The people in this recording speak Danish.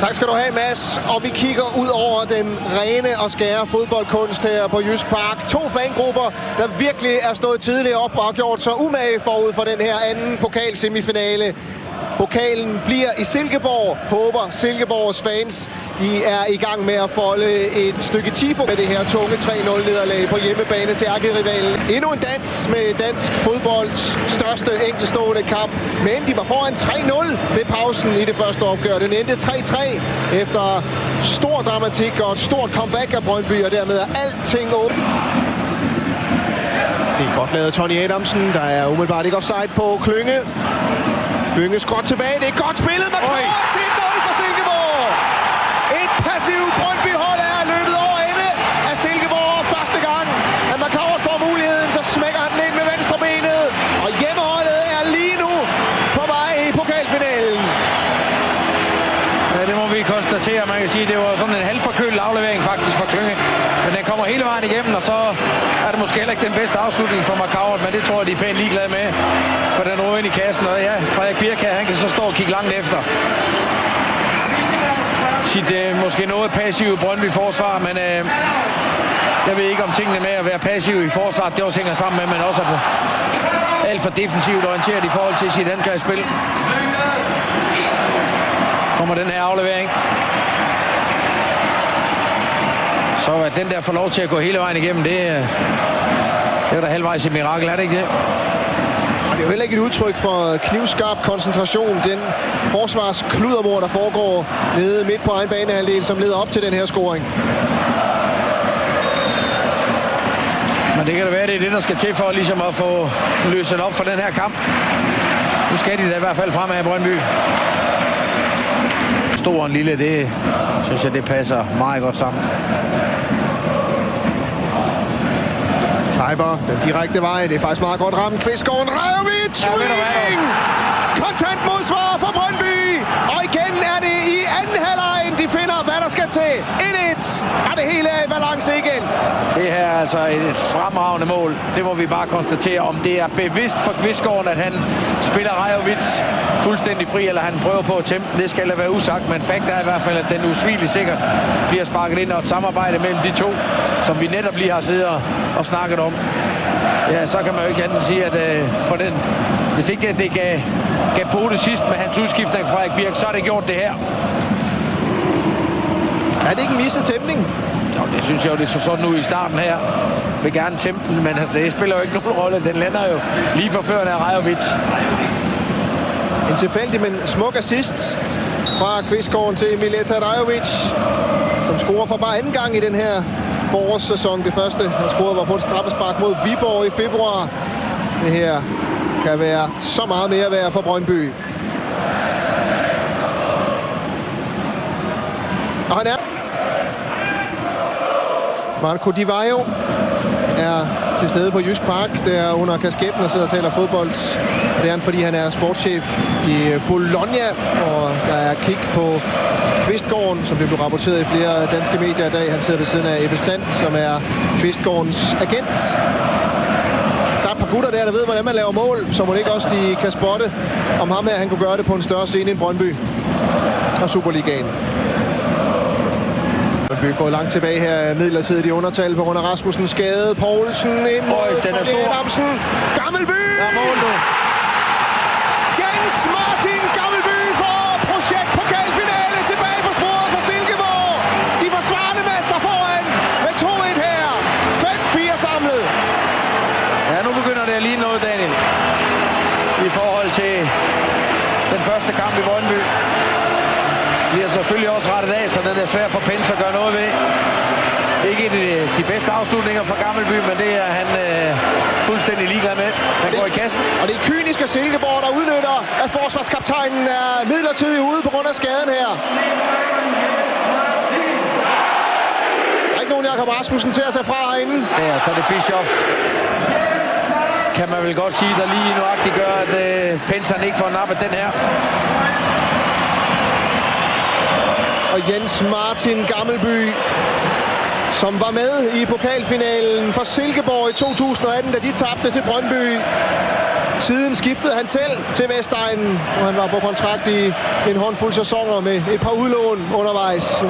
Tak skal du have, Mads. Og vi kigger ud over den rene og skære fodboldkunst her på Jysk Park. 2 fangrupper, der virkelig er stået tidligt op og har gjort sig umage forud for den her anden pokalsemifinale. Pokalen bliver i Silkeborg, håber Silkeborgs fans. De er i gang med at folde et stykke tifo med det her tunge 3-0-nederlag på hjemmebane til ærkerivalen. Endnu en dans med dansk fodbolds største enkeltstående kamp. Men de var foran 3-0 ved pausen i det første opgør. Den endte 3-3 efter stor dramatik og et stort comeback af Brøndby, og dermed er alting åbent. Det er godt lavet Tony Adamsen. Der er umiddelbart ikke offside på Klynge. Klynge skråt tilbage. Det er godt spillet. McCourt til 1-0 for Silkeborg. Et passivt Brøndby-hold er løbet over ende af Silkeborg. Første gang, at McCourt får muligheden, så smækker han den ind med venstre benet. Og hjemmeholdet er lige nu på vej i pokalfinalen. Ja, det må vi konstatere. Man kan sige, at det var sådan en halvforkølet aflevering faktisk for Klynge. Men den kommer hele vejen igennem, og så er det måske heller ikke den bedste afslutning for McCourt, men det tror jeg, de er pænt ligeglade med. For den røde ind i kassen, og ja, Frederik Birk han kan så stå og kigge langt efter. Det er måske noget passivt Brøndby-forsvar, men jeg ved ikke om tingene med at være passiv i forsvar, det også hænger sammen med, men også er alt for defensivt orienteret i forhold til sit angrebsspil. Kommer den her aflevering. Så at den der får lov til at gå hele vejen igennem, det er da halvvejs et mirakel, er det ikke det? Det er jo heller ikke et udtryk for knivskarp koncentration. Den forsvarskludermor, der foregår nede midt på egen banehalvdel, som leder op til den her scoring. Men det kan da være, det er det, der skal til for ligesom at få løset op for den her kamp. Nu skal de da i hvert fald fremad i Brøndby. Stor og lille, det synes jeg, det passer meget godt sammen. Kleiber, den direkte vej. Det er faktisk meget godt ramt. Kvistgaard, Rajovic, swing! Kontant modsvar for Brøndby! Og igen er det i anden halvleg, de finder, hvad der skal til. 1-1, og det hele er i balance igen. Det her er altså et fremragende mål. Det må vi bare konstatere. Om det er bevidst for Kvistgaard, at han spiller Rajovic fuldstændig fri, eller han prøver på at tæmpe den, det skal være usagt. Men fakt er i hvert fald, at den usvigeligt sikkert bliver sparket ind, og et samarbejde mellem de to, som vi netop lige har siddet og snakket om. Ja, så kan man jo ikke andet sige, at for den, hvis ikke det gav på det sidst med hans udskiftning fra Frederik Birk, så har det gjort det her. Er det ikke en misset tæmning? Jo, det synes jeg jo, det så sådan ud i starten her. Vil gerne tæmpe den, men altså, det spiller jo ikke nogen rolle. Den lander jo lige for førende af Rajovic. En tilfældig, men smuk assist fra Kvistgaard til Mileta Rajovic, som scorer for bare anden gang i den her forårssæson. Det første, han scorede, var på et straffespark mod Viborg i februar. Det her kan være så meget mere værd for Brøndby. Og han er... Marco Di Vaio er til stede på Jysk Park, der under kasketten og sidder og taler fodbold. Det er han, fordi han er sportschef i Bologna, og der er kig på Kvistgaard, som det blev rapporteret i flere danske medier i dag. Han sidder ved siden af Ebbe Sand, som er Kvistgaards agent. Der er et par gutter der ved, hvordan man laver mål, så må det ikke også de kan spotte om ham her, han kunne gøre det på en større scene end Brøndby og Superligaen. Brøndby går langt tilbage her midlertidigt i undertal på grund af Rasmussens skade. Poulsen ind mod Tony Adamsen. Gammelby! Der er mål nu. Jens Martin Gammelby for projekt pokalfinale tilbage på sporet for Silkeborg. De forsvarende mester foran med 2-1 her. 5-4 samlet. Ja, nu begynder det at ligne noget, Daniel. I forhold til den første kamp i Brøndby. De er selvfølgelig også rettet af, så den er svært for Pence at gøre noget ved. Det er ikke de bedste afslutninger for Gammelby, men det er han fuldstændig ligeglad med. Han går i kassen. Og det er kynisk af Silkeborg, der udnytter, at forsvarskaptajnen er midlertidigt ude på grund af skaden her. Der er ikke nogen Jakob Rasmussen til at tage fra herinde. Ja, så er det Bischoff. Kan man vel godt sige, der lige nuagtigt gør, at Pence ikke får nappet den her. Og Jens Martin Gammelby, som var med i pokalfinalen for Silkeborg i 2018, da de tabte til Brøndby. Siden skiftede han selv til Vestegnen, hvor han var på kontrakt i en håndfuld sæsoner med et par udlån undervejs.